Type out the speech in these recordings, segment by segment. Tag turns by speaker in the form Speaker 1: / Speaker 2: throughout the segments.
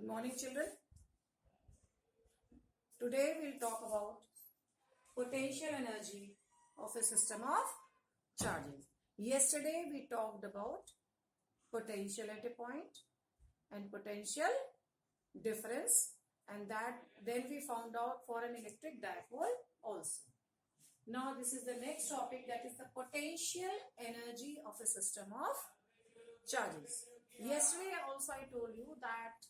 Speaker 1: Good morning, children. Today we'll talk about potential energy of a system of charges. Yesterday we talked about potential at a point and potential difference, and that then we found out for an electric dipole also. Now this is the next topic, that is the potential energy of a system of charges. Yesterday also I told you that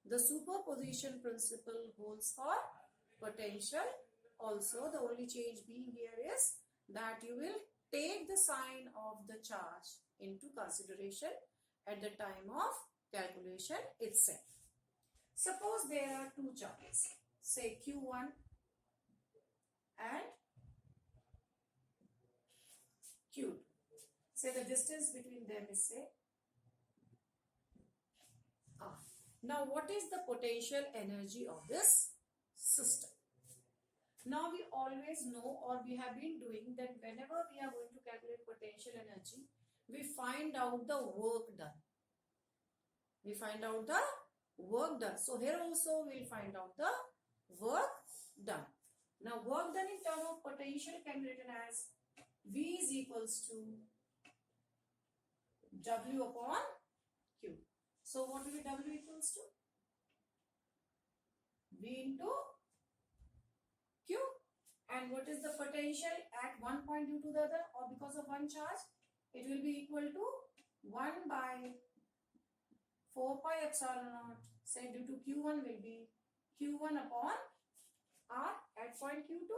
Speaker 1: the superposition principle holds for potential also. The only change being here is that you will take the sign of the charge into consideration at the time of calculation itself. Suppose there are two charges, say Q1 and Q2. Say the distance between them is say R. Now what is the potential energy of this system? Now we always know, or we have been doing, that whenever we are going to calculate potential energy, we find out the work done. We find out the work done. So here also we will find out the work done. Now work done in terms of potential can be written as V is equals to W upon Q. So what will be W equals to? V into Q. And what is the potential at one point due to the other, or because of one charge? It will be equal to 1 by 4 pi epsilon naught. Say due to Q1 will be Q1 upon R at point Q2.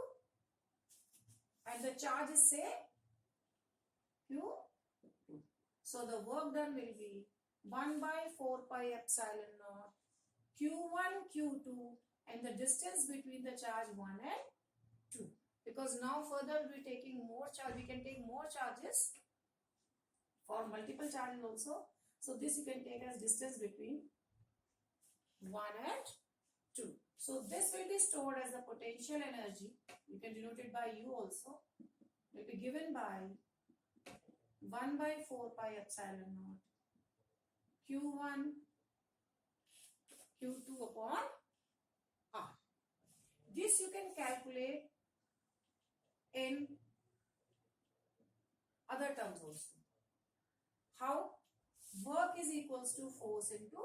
Speaker 1: And the charge is say Q2. So the work done will be 1 by 4 pi epsilon naught Q1 Q2, and the distance between the charge 1 and 2. Because now further we will be taking more charge, we can take more charges for multiple charges also. So this you can take as distance between 1 and 2. So this will be stored as the potential energy. You can denote it by U also. It will be given by 1 by 4 pi epsilon naught Q1 Q2 upon R. This you can calculate in other terms also. How? Work is equals to force into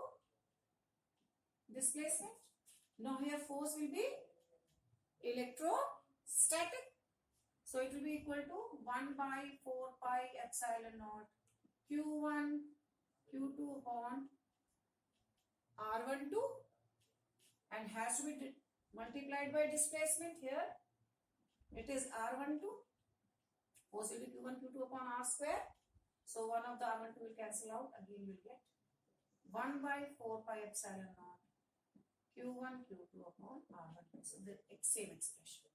Speaker 1: displacement. Now here force will be electrostatic. So it will be equal to 1 by 4 pi epsilon naught Q1 Q2 upon R12, and has to be multiplied by displacement. Here it is R12. Force will be Q1 Q2 upon R square. So one of the R12 will cancel out. Again you will get 1 by 4 pi epsilon naught Q1 Q2 upon R12. So the same expression.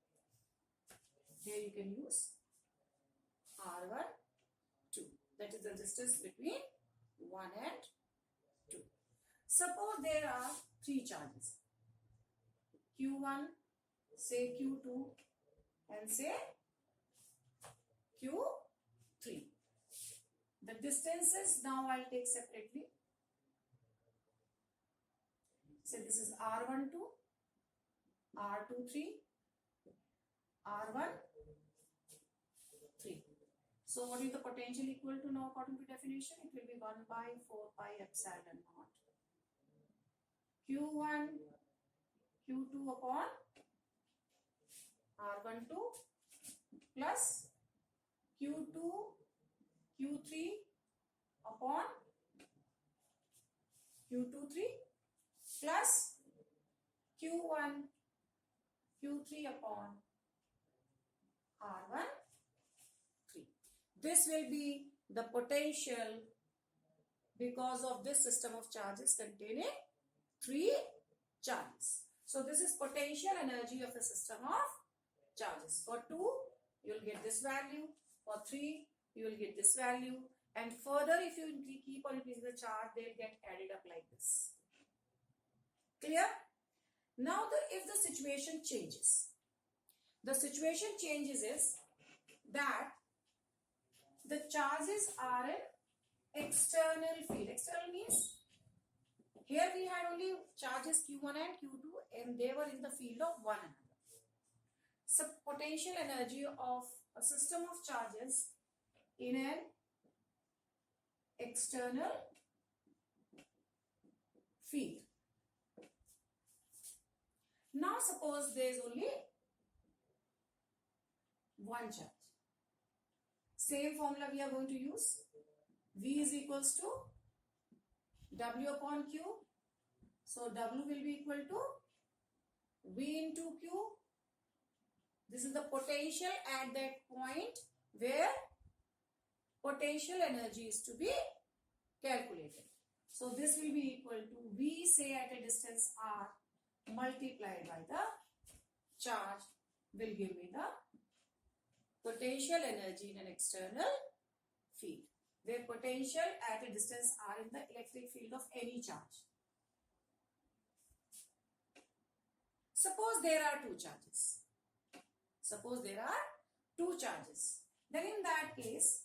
Speaker 1: Here you can use R12. That is the distance between 1 and 2. Suppose there are three charges, Q1, say Q2, and say Q3. The distances now I will take separately. Say this is R12, R23, R13. So what is the potential equal to now according to definition? It will be 1 by 4 pi epsilon naught Q1 Q2 upon R12 plus Q2 Q3 upon Q23 plus Q1 Q3 upon R13. This will be the potential because of this system of charges containing three charges. So this is potential energy of a system of charges. For 2 you will get this value, for 3 you will get this value, and further if you keep on increasing the charge, they will get added up like this. Clear? Now if the situation changes, the situation changes is that the charges are an external field. External means here we had only charges Q1 and Q2 and they were in the field of one another. So potential energy of a system of charges in an external field. Now suppose there is only one charge. Same formula we are going to use. V is equals to W upon Q. So W will be equal to V into Q. This is the potential at that point where potential energy is to be calculated. So this will be equal to V, say at a distance R, multiplied by the charge will give me the potential energy in an external field, where potential at a distance R in the electric field of any charge. Suppose there are two charges. Suppose there are two charges. Then in that case,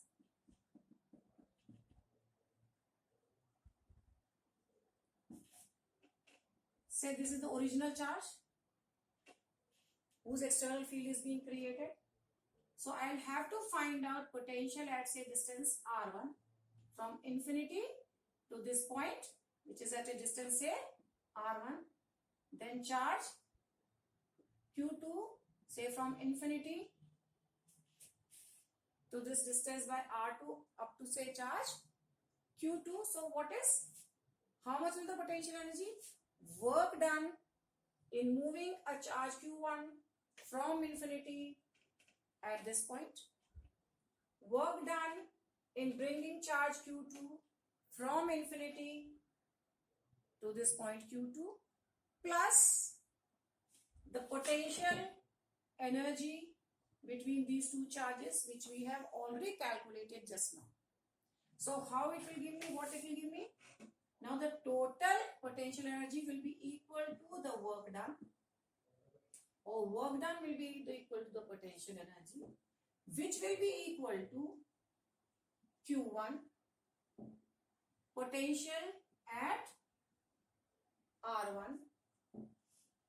Speaker 1: say this is the original charge whose external field is being created. So I'll have to find out potential at say distance R1 from infinity to this point, which is at a distance say R1. Then charge Q2, say from infinity to this distance by R2 up to say charge Q2. So what is, how much will the potential energy? Work done in moving a charge Q1 from infinity at this point. Work done in bringing charge Q2 from infinity to this point Q2 plus the potential energy between these two charges which we have already calculated just now. So how it will give me, what it will give me? Now the total potential energy will be equal to the work done, or work done will be equal to the potential energy, which will be equal to Q1 potential at R1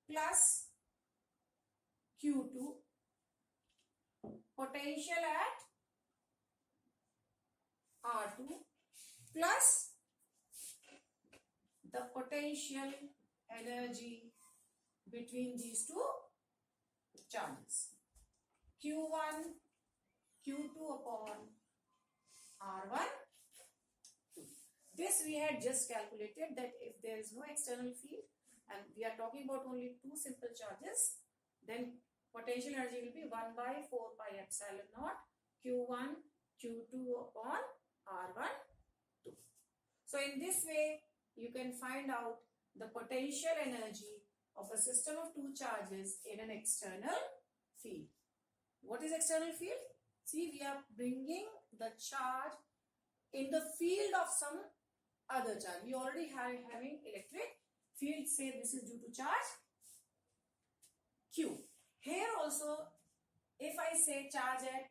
Speaker 1: plus Q2 potential at R2 plus the potential energy between these two charges, Q1 Q2 upon R1. This we had just calculated that if there is no external field and we are talking about only two simple charges, then potential energy will be 1 by 4 pi epsilon naught Q1 Q2 upon R1 2. So in this way you can find out the potential energy of a system of two charges in an external field. What is external field? See, we are bringing the charge in the field of some other charge. We already have having electric field, say this is due to charge Q. Here also, if I say charge at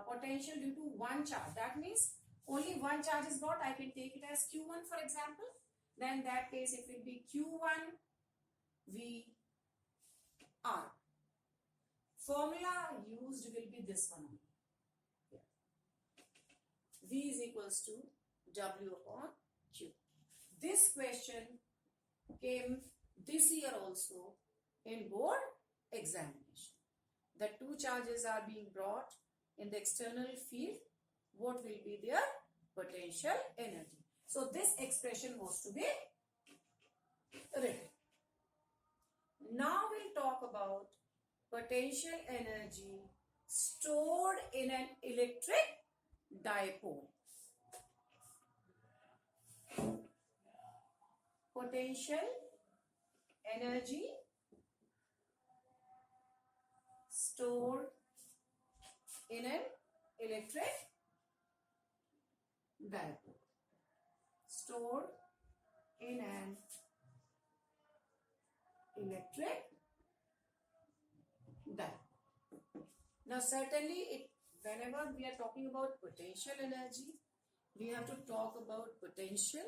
Speaker 1: potential due to one charge, that means only one charge is got, I can take it as Q1 for example. Then that case it will be Q1 V R. Formula used will be this one. Yeah. V is equals to W upon Q. This question came this year also in board examination. The two charges are being brought in the external field. What will be their potential energy? So this expression was to be written. Now we'll talk about potential energy stored in an electric dipole. Potential energy stored in an electric dipole. Stored in an electric dipole. Now certainly whenever we are talking about potential energy, we have to talk about potential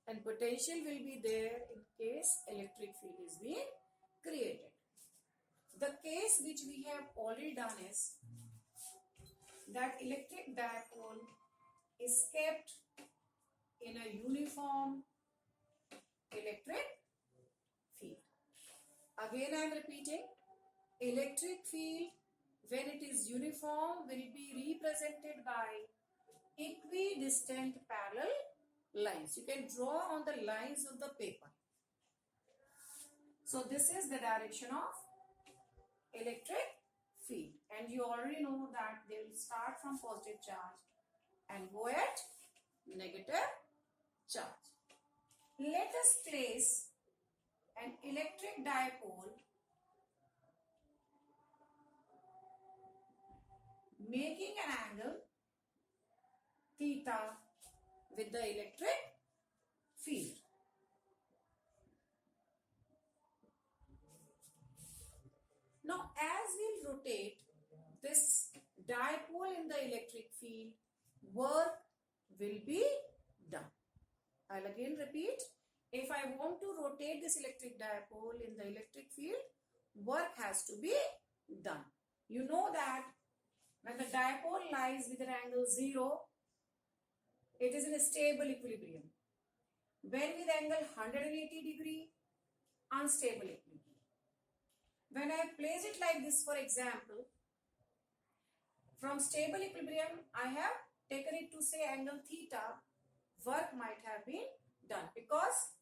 Speaker 1: and potential will be there in case electric field is being created. The case which we have already done is that electric dipole is kept in a uniform electric field. Again I am repeating, electric field when it is uniform will be represented by equidistant parallel lines. You can draw on the lines of the paper. So this is the direction of electric field, and you already know that they will start from positive charge and go at negative charge. Let us place an electric dipole making an angle theta with the electric field. Now as we rotate this dipole in the electric field, work will be done. I'll again repeat, if I want to rotate this electric dipole in the electric field, work has to be done. You know that when the dipole lies with an angle 0, it is in a stable equilibrium. When with angle 180 degree, unstable equilibrium. When I place it like this, for example, from stable equilibrium, I have taken it to say angle theta, work might have been done because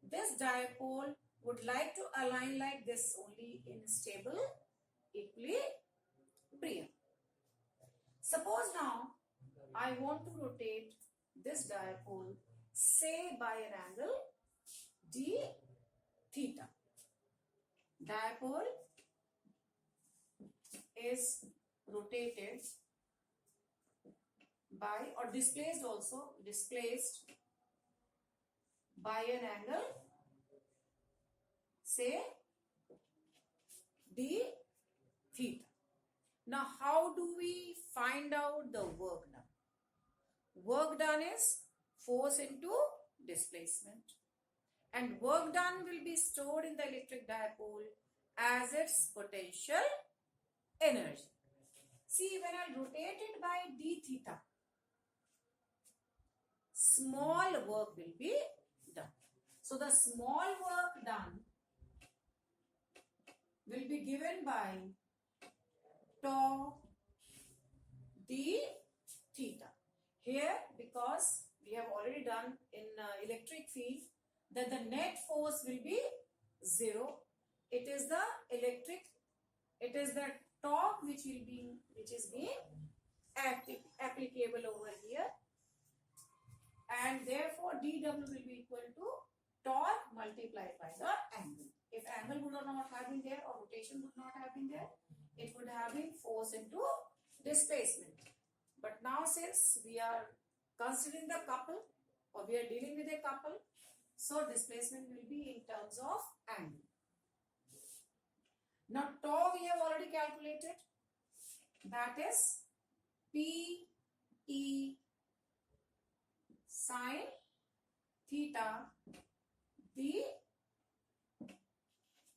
Speaker 1: this dipole would like to align like this only in stable equilibrium. Suppose now I want to rotate this dipole say by an angle d theta. Dipole is rotated by or displaced by an angle say d theta. Now how do we find out the work done? Work done is force into displacement, and work done will be stored in the electric dipole as its potential energy. See, when I rotate it by d theta, small work will be done. So the small work done will be given by tau d theta. Here, because we have already done in electric field that the net force will be 0. It is the torque which is being applicable over here, and therefore dW will be equal to torque multiplied by the angle. If angle would not have been there or rotation would not have been there, it would have been force into displacement. But now since we are considering the couple or we are dealing with a couple, so displacement will be in terms of angle. Now tau we have already calculated, that is P E sine theta d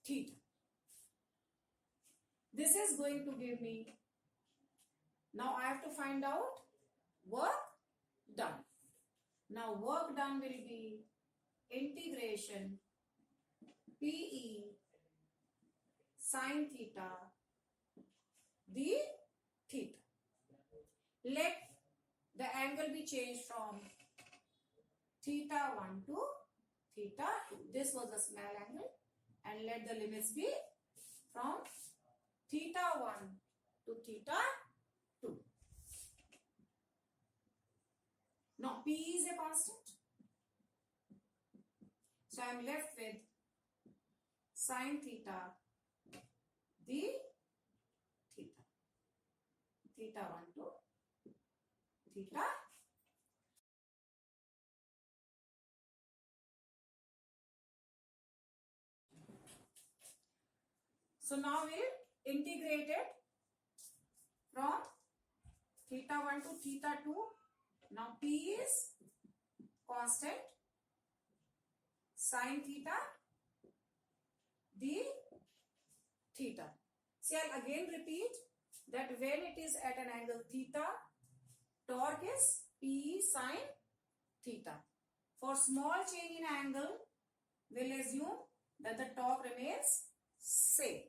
Speaker 1: theta. This is going to give me, now I have to find out work done. Now work done will be integration PE sine theta d theta. Let the angle be changed from theta 1 to theta 2. This was a small angle, and let the limits be from theta 1 to theta 2. Now P is a constant, so I am left with sine theta d theta, theta 1 to theta. So now we'll integrate it from theta 1 to theta 2. Now P is constant, sine theta d theta. See, I'll again repeat that when it is at an angle theta, torque is P sine theta. For small change in angle, we'll assume that the torque remains same.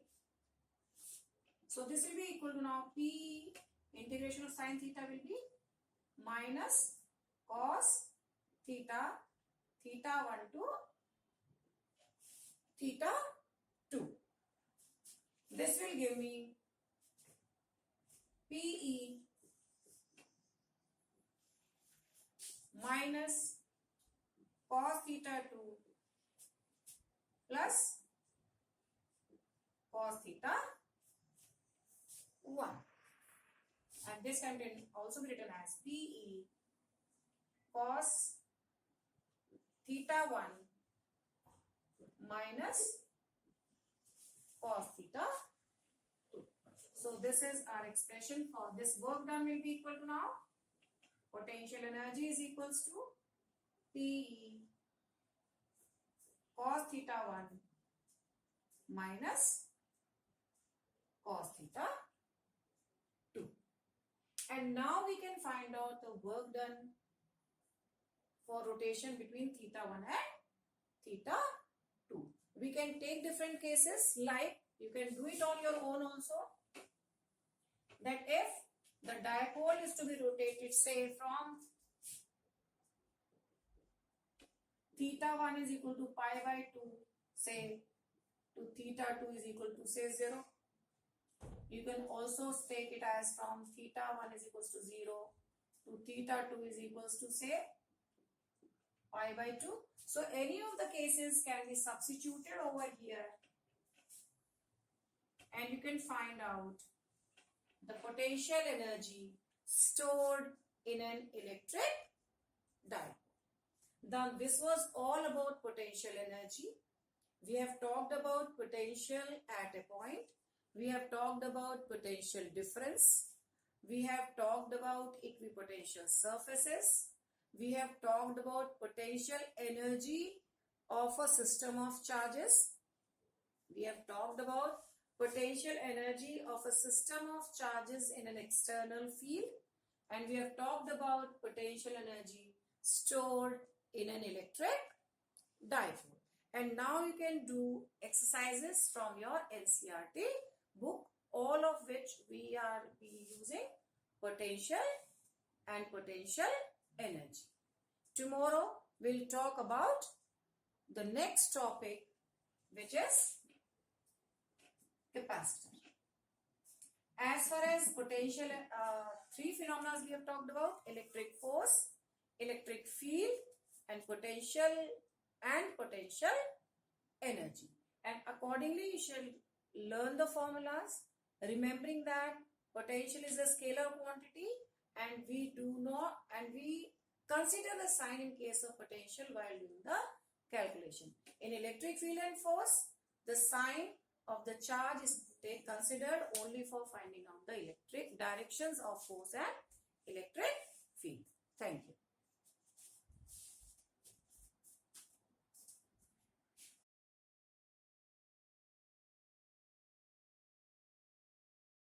Speaker 1: So this will be equal to now P integration of sine theta will be minus cos theta, theta 1 to theta 2. This will give me PE minus cos theta 2 plus cos theta 1. And this can also be written as PE cos theta 1 minus cos theta 2. So this is our expression for this work done will be equal to now potential energy is equals to PE cos theta 1 minus cos theta 2. And now we can find out the work done for rotation between theta 1 and theta 2. We can take different cases, like you can do it on your own also. That if the dipole is to be rotated, say from theta 1 is equal to pi by 2, say to theta 2 is equal to say 0. You can also take it as from theta 1 is equals to 0 to theta 2 is equals to say pi by 2. So any of the cases can be substituted over here and you can find out the potential energy stored in an electric dipole. Now this was all about potential energy. We have talked about potential at a point. We have talked about potential difference. We have talked about equipotential surfaces. We have talked about potential energy of a system of charges. We have talked about potential energy of a system of charges in an external field. And we have talked about potential energy stored in an electric dipole. And now you can do exercises from your NCERT book, all of which we are using potential and potential energy. Tomorrow we'll talk about the next topic, which is capacitor. As far as potential, three phenomena we have talked about: electric force, electric field, and potential energy. And accordingly you shall learn the formulas, remembering that potential is a scalar quantity and we consider the sign in case of potential while doing the calculation. In electric field and force, the sign of the charge is considered only for finding out the electric directions of force and electric field. Thank you.